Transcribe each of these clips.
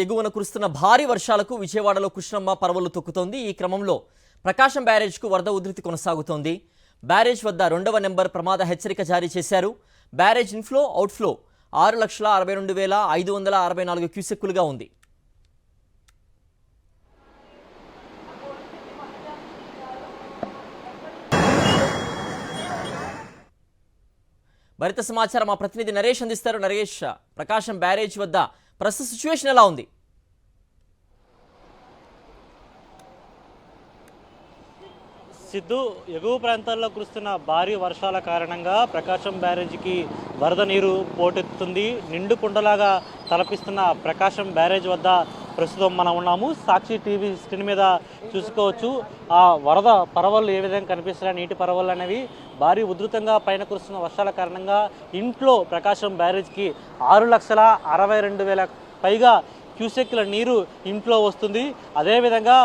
ఎగువన కురుస్తున్న భారీ వర్షాలకు విజయవాడలో కృష్ణమ్మ పరవళ్లు తొక్కుతోంది. ఈ క్రమంలో ప్రకాశం బ్యారేజ్కు వరద ఉధృతి కొనసాగుతోంది. బ్యారేజ్ వద్ద 2వ నెంబర్ ప్రమాద హెచ్చరిక జారీ చేశారు. బ్యారేజ్ ఇన్ఫ్లో అవుట్ఫ్లో 6,62,564 క్యూసెక్కులుగా ఉంది. మరింత సమాచారం మా ప్రతినిధి నరేష్ అందిస్తారు. నరేష్, ప్రకాశం బ్యారేజ్ వద్ద ప్రస్తుత సిచ్యువేషన్ ఎలా ఉంది? సిద్ధు, ఎగువ ప్రాంతాల్లో కురుస్తున్న భారీ వర్షాల కారణంగా ప్రకాశం బ్యారేజీకి వరద నీరు పోటెత్తుతుంది. నిండు కుండలాగా తలపిస్తున్న ప్రకాశం బ్యారేజ్ వద్ద ప్రస్తుతం మనం ఉన్నాము. సాక్షి టీవీ స్క్రీన్ మీద చూసుకోవచ్చు ఆ వరద పరవళ్ళు ఏ విధంగా కనిపిస్తున్నాయి. నీటి పరవళ్ళు అనేవి భారీ ఉధృతంగా పైన కురుస్తున్న వర్షాల కారణంగా ఇంట్లో ప్రకాశం బ్యారేజ్కి 6,62,000 పైగా క్యూసెక్ల నీరు ఇంట్లో వస్తుంది. అదేవిధంగా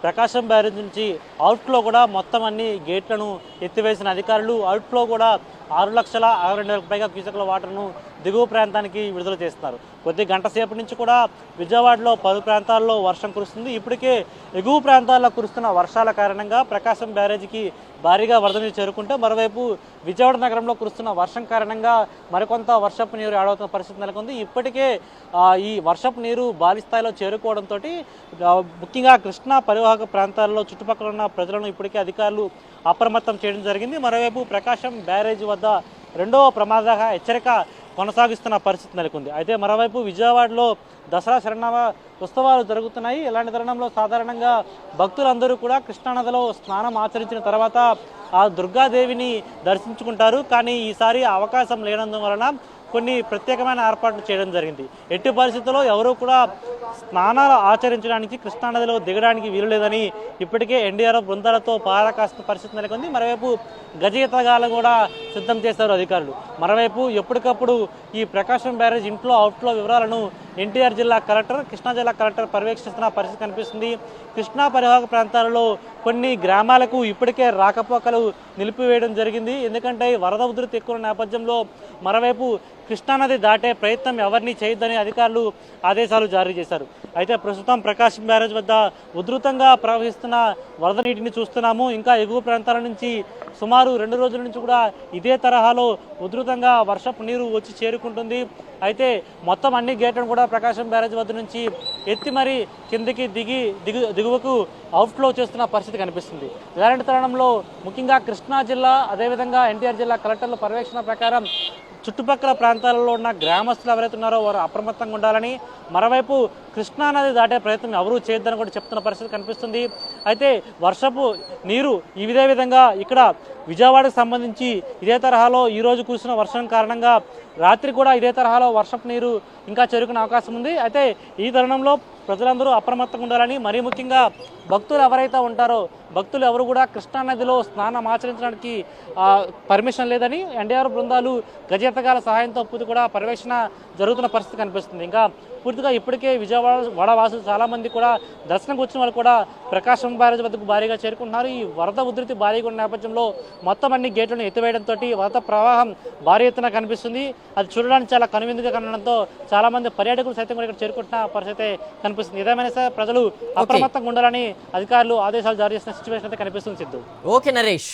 ప్రకాశం బ్యారేజ్ నుంచి అవుట్ఫ్లో కూడా మొత్తం అన్ని గేట్లను ఎత్తివేసిన అధికారులు అవుట్ఫ్లో కూడా 6,62,000 పైగా క్యూసెక్ల వాటర్ను దిగువ ప్రాంతానికి విడుదల చేస్తున్నారు. కొద్ది గంట సేపటి నుంచి కూడా విజయవాడలో పలు ప్రాంతాల్లో వర్షం కురుస్తుంది. ఇప్పటికే ఎగువ ప్రాంతాల్లో కురుస్తున్న వర్షాల కారణంగా ప్రకాశం బ్యారేజీకి భారీగా వరద నీరు చేరుకుంటే, మరోవైపు విజయవాడ నగరంలో కురుస్తున్న వర్షం కారణంగా మరికొంత వర్షపు నీరు ఆడవుతున్న పరిస్థితి నెలకొంది. ఇప్పటికే ఈ వర్షపు నీరు భారీ స్థాయిలో చేరుకోవడంతో ముఖ్యంగా కృష్ణా పరివాహక ప్రాంతాల్లో చుట్టుపక్కల ఉన్న ప్రజలను ఇప్పటికే అధికారులు అప్రమత్తం చేయడం జరిగింది. మరోవైపు ప్రకాశం బ్యారేజ్ వద్ద 2వ ప్రమాద హెచ్చరిక కొనసాగిస్తున్న పరిస్థితి నెలకొంది. అయితే మరోవైపు విజయవాడలో దసరా శరణవ ఉత్సవాలు జరుగుతున్నాయి. ఇలాంటి తరుణంలో సాధారణంగా భక్తులందరూ కూడా కృష్ణానదిలో స్నానం ఆచరించిన తర్వాత ఆ దుర్గాదేవిని దర్శించుకుంటారు. కానీ ఈసారి అవకాశం లేనందువలన కొన్ని ప్రత్యేకమైన ఏర్పాట్లు చేయడం జరిగింది. ఎట్టి పరిస్థితుల్లో ఎవరూ కూడా స్నానాలు ఆచరించడానికి కృష్ణానదిలో దిగడానికి వీలు లేదని ఇప్పటికే ఎన్డీఆర్ఎఫ్ బృందాలతో పారా కాస్తున్న పరిస్థితి నెలకొంది. మరోవైపు గజయితగాలు కూడా సిద్ధం చేశారు అధికారులు. మరోవైపు ఎప్పటికప్పుడు ఈ ప్రకాశం బ్యారేజ్ ఇంట్లో అవుట్ఫ్లో వివరాలను ఎన్టీఆర్ జిల్లా కలెక్టర్, కృష్ణా జిల్లా కలెక్టర్ పర్యవేక్షిస్తున్న పరిస్థితి కనిపిస్తుంది. కృష్ణా పరివాహక ప్రాంతాలలో కొన్ని గ్రామాలకు ఇప్పటికే రాకపోకలు నిలిపివేయడం జరిగింది. ఎందుకంటే వరద ఉధృతి ఎక్కువ నేపథ్యంలో మరోవైపు కృష్ణానది దాటే ప్రయత్నం ఎవరిని చేయొద్దని అధికారులు ఆదేశాలు జారీ చేశారు. అయితే ప్రస్తుతం ప్రకాశం బ్యారేజ్ వద్ద ఉధృతంగా ప్రవహిస్తున్న వరద నీటిని చూస్తున్నాము. ఇంకా ఎగువ ప్రాంతాల నుంచి సుమారు 2 రోజుల నుంచి కూడా ఇదే తరహాలో ఉధృతంగా వర్షపు నీరు వచ్చి చేరుకుంటుంది. అయితే మొత్తం అన్ని గేట్లను కూడా ప్రకాశం బ్యారేజ్ వద్ద నుంచి ఎత్తి మరీ కిందికి దిగువకు అవుట్ఫ్లో చేస్తున్న పరిస్థితి కనిపిస్తుంది. ఇలాంటి తరుణంలో ముఖ్యంగా కృష్ణా జిల్లా, అదేవిధంగా ఎన్టీఆర్ జిల్లా కలెక్టర్ల పర్యవేక్షణ ప్రకారం చుట్టుపక్కల ప్రాంతాలలో ఉన్న గ్రామస్తులు ఎవరైతే ఉన్నారో వారు అప్రమత్తంగా ఉండాలని, మరోవైపు కృష్ణానది దాటే ప్రయత్నం ఎవరూ చేయొద్దని కూడా చెప్తున్న పరిస్థితి కనిపిస్తుంది. అయితే వర్షపు నీరు ఇదే విధంగా ఇక్కడ విజయవాడకు సంబంధించి ఇదే తరహాలో ఈరోజు కురిసిన వర్షం కారణంగా రాత్రి కూడా ఇదే తరహాలో వర్షపు నీరు ఇంకా చేరుకునే అవకాశం ఉంది. అయితే ఈ తరుణంలో ప్రజలందరూ అప్రమత్తంగా ఉండాలని, మరీ ముఖ్యంగా భక్తులు ఎవరైతే ఉంటారో భక్తులు ఎవరు కూడా కృష్ణానదిలో స్నానం ఆచరించడానికి పర్మిషన్ లేదని ఎన్డీఆర్ బృందాలు గజెత్తగాల సహాయంతో కూడా పర్యవేక్షణ జరుగుతున్న పరిస్థితి కనిపిస్తుంది. ఇంకా పూర్తిగా ఇప్పటికే విజయవాడ వాసులు చాలామంది కూడా దర్శనంకి వచ్చిన వాళ్ళు కూడా ప్రకాశం బ్యారేజ్ వద్దకు భారీగా చేరుకుంటున్నారు. ఈ వరద ఉధృతి భారీగా ఉన్న నేపథ్యంలో మొత్తం అన్ని గేట్లను ఎత్తివేయడంతో వరద ప్రవాహం భారీ ఎత్తున కనిపిస్తుంది. అది చూడడానికి చాలా కనువిందుగా కనడంతో చాలా మంది పర్యాటకులు సైతం కూడా ఇక్కడ చేరుకుంటున్న పరిస్థితి కనిపిస్తుంది. ఏదేమైనా సరే ప్రజలు అప్రమత్తంగా ఉండాలని అధికారులు ఆదేశాలు జారీ చేసిన సిచ్యువేషన్ అయితే కనిపిస్తుంది. సిద్ధు. ఓకే నరేష్.